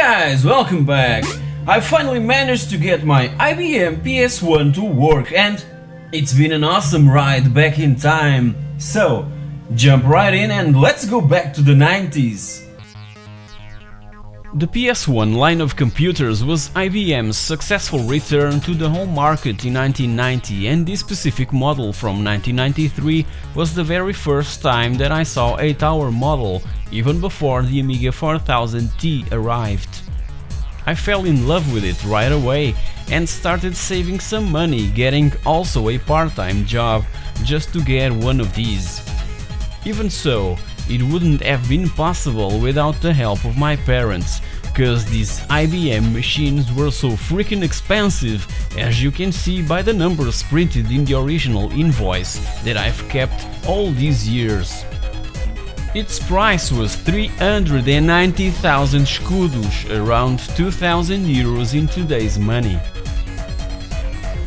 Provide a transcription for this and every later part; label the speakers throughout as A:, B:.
A: guys, welcome back! I finally managed to get my IBM PS1 to work and it's been an awesome ride back in time. So, jump right in and let's go back to the 90s. The PS1 line of computers was IBM's successful return to the home market in 1990, and this specific model from 1993 was the very first time that I saw a tower model, even before the Amiga 4000T arrived. I fell in love with it right away and started saving some money, getting also a part-time job just to get one of these. Even so, it wouldn't have been possible without the help of my parents, cause these IBM machines were so freaking expensive, as you can see by the numbers printed in the original invoice that I've kept all these years. Its price was 390,000 escudos, around 2,000 euros in today's money.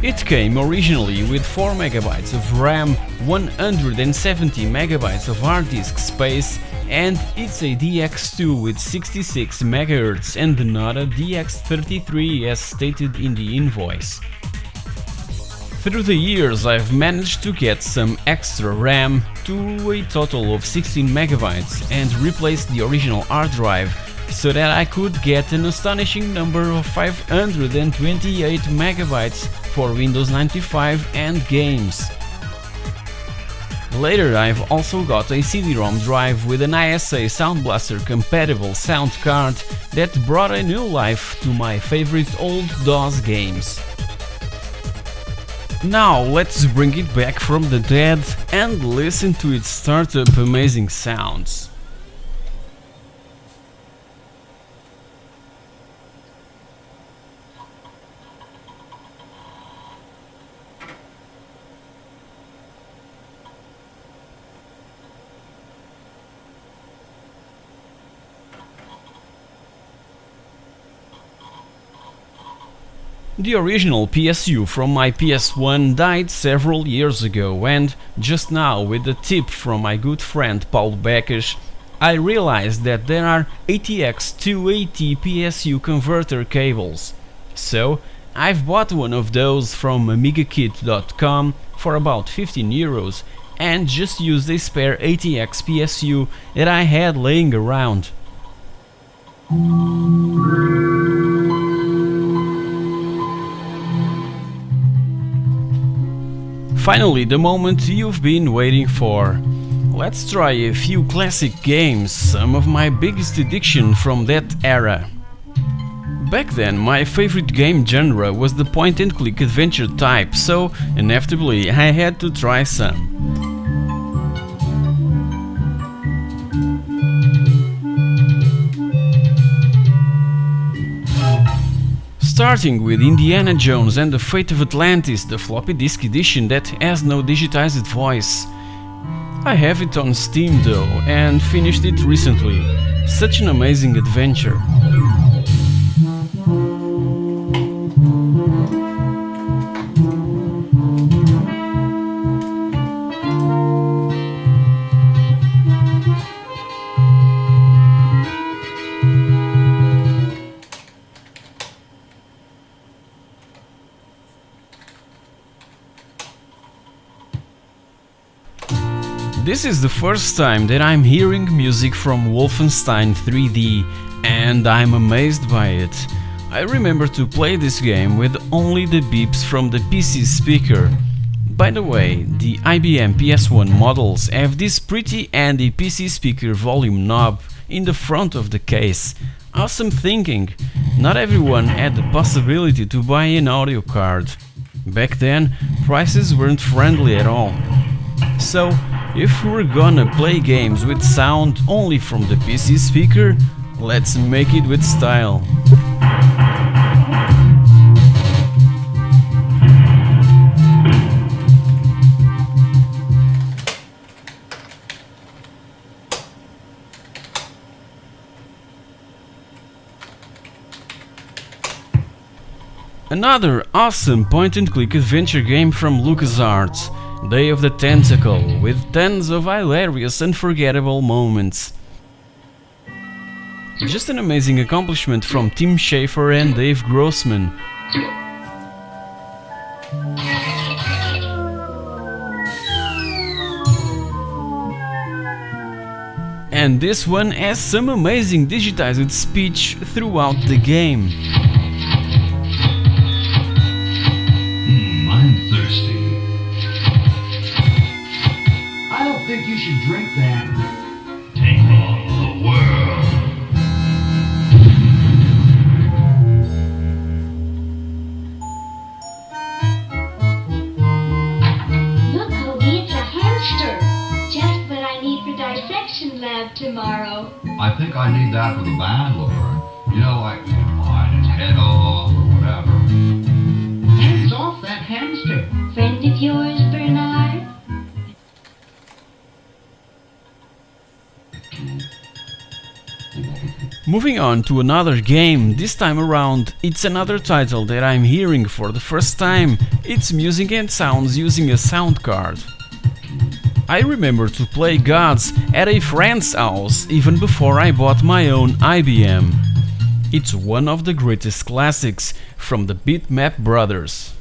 A: It came originally with 4 MB of RAM, 170 MB of hard disk space, and it's a DX2 with 66 MHz and not a DX33 as stated in the invoice. Through the years I've managed to get some extra RAM to a total of 16 MB and replaced the original hard drive so that I could get an astonishing number of 528 MB for Windows 95 and games. Later I've also got a CD-ROM drive with an ISA Sound Blaster compatible sound card that brought a new life to my favorite old DOS games. Now let's bring it back from the dead and listen to its startup amazing sounds. The original PSU from my PS1 died several years ago, and just now, with a tip from my good friend Paulo Becas, I realized that there are ATX280 PSU converter cables. So I've bought one of those from amigakit.com for about 15 euros and just used a spare ATX PSU that I had laying around. Finally, the moment you've been waiting for. Let's try a few classic games, some of my biggest addiction from that era. Back then, my favorite game genre was the point-and-click adventure type, so inevitably I had to try some. Starting with Indiana Jones and the Fate of Atlantis, the floppy disk edition that has no digitized voice. I have it on Steam though, and finished it recently. Such an amazing adventure. This is the first time that I'm hearing music from Wolfenstein 3D, and I'm amazed by it. I remember to play this game with only the beeps from the PC speaker. By the way, the IBM PS1 models have this pretty handy PC speaker volume knob in the front of the case. Awesome thinking! Not everyone had the possibility to buy an audio card. Back then, prices weren't friendly at all. So, if we're gonna play games with sound only from the PC speaker, let's make it with style. Another awesome point-and-click adventure game from LucasArts, Day of the Tentacle, with tons of hilarious unforgettable moments. Just an amazing accomplishment from Tim Schafer and Dave Grossman. And this one has some amazing digitized speech throughout the game.
B: I'm thirsty. I don't think you should drink that. Take on the world.
C: Look, Cody, it's a hamster. Just what I need for dissection lab tomorrow.
B: I think I need that for the band, Laura. You know, like, bite its head off or whatever. Hands off that hamster.
C: Friend of yours, Bernard?
A: Moving on to another game, this time around it's another title that I'm hearing for the first time. It's music and sounds using a sound card. I remember to play Gods at a friend's house even before I bought my own IBM. It's one of the greatest classics from the Bitmap brothers.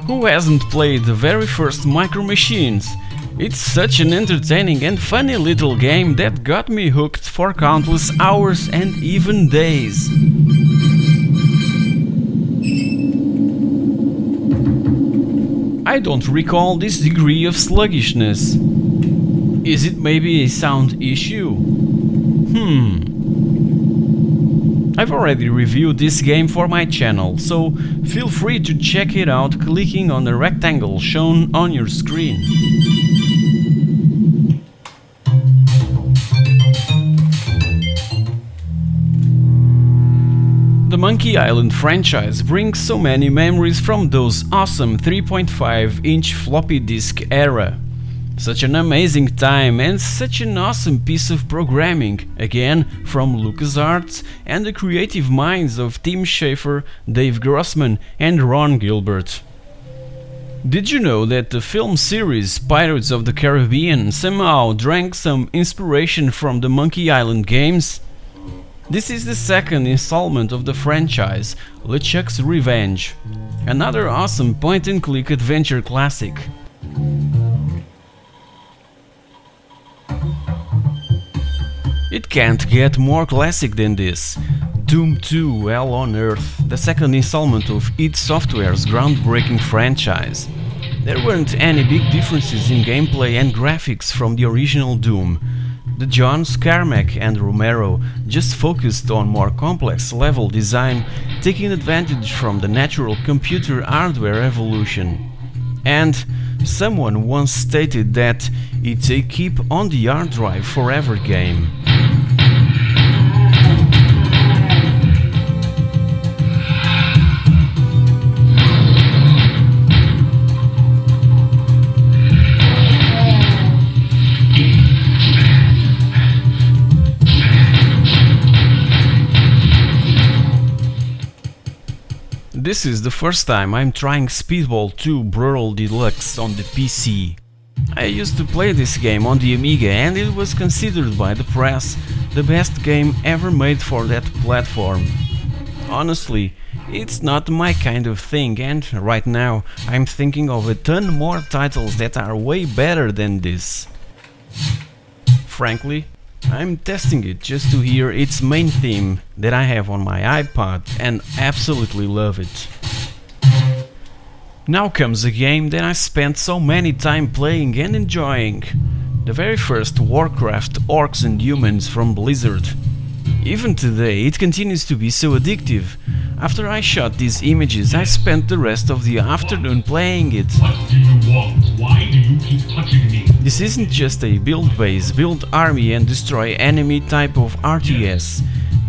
A: Who hasn't played the very first Micro Machines? It's such an entertaining and funny little game that got me hooked for countless hours and even days. I don't recall this degree of sluggishness. Is it maybe a sound issue? I've already reviewed this game for my channel, so feel free to check it out clicking on the rectangle shown on your screen. The Monkey Island franchise brings so many memories from those awesome 3.5-inch floppy disk era. Such an amazing time and such an awesome piece of programming, again from LucasArts and the creative minds of Tim Schafer, Dave Grossman and Ron Gilbert. Did you know that the film series Pirates of the Caribbean somehow drank some inspiration from the Monkey Island games? This is the second installment of the franchise, LeChuck's Revenge, another awesome point-and-click adventure classic. It can't get more classic than this. Doom 2 Hell on Earth, the second installment of id Software's groundbreaking franchise. There weren't any big differences in gameplay and graphics from the original Doom. The Johns, Carmack and Romero just focused on more complex level design, taking advantage from the natural computer hardware evolution. And someone once stated that it's a keep on the hard drive forever game. This is the first time I'm trying Speedball 2 Brutal Deluxe on the PC. I used to play this game on the Amiga and it was considered by the press the best game ever made for that platform. Honestly, it's not my kind of thing and right now I'm thinking of a ton more titles that are way better than this. Frankly, I'm testing it just to hear its main theme that I have on my iPod and absolutely love it. Now comes a game that I spent so many time playing and enjoying. The very first Warcraft Orcs and Humans from Blizzard. Even today it continues to be so addictive. After I shot these images I spent the rest of the afternoon playing it.
D: What do you want? Why do you keep touching me?
A: This isn't just a build base, build army and destroy enemy type of RTS.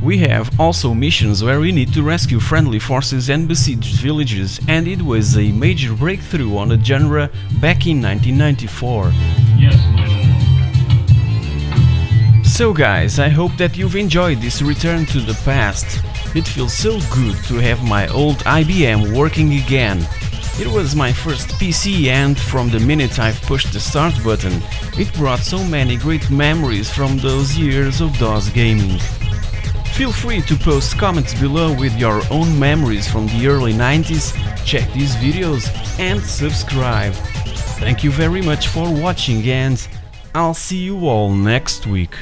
A: We have also missions where we need to rescue friendly forces and besieged villages, and it was a major breakthrough on the genre back in 1994.
D: Yes, my lord.
A: So guys, I hope that you've enjoyed this return to the past. It feels so good to have my old IBM working again. It was my first PC and from the minute I've pushed the start button, it brought so many great memories from those years of DOS gaming. Feel free to post comments below with your own memories from the early 90s, check these videos and subscribe. Thank you very much for watching and I'll see you all next week.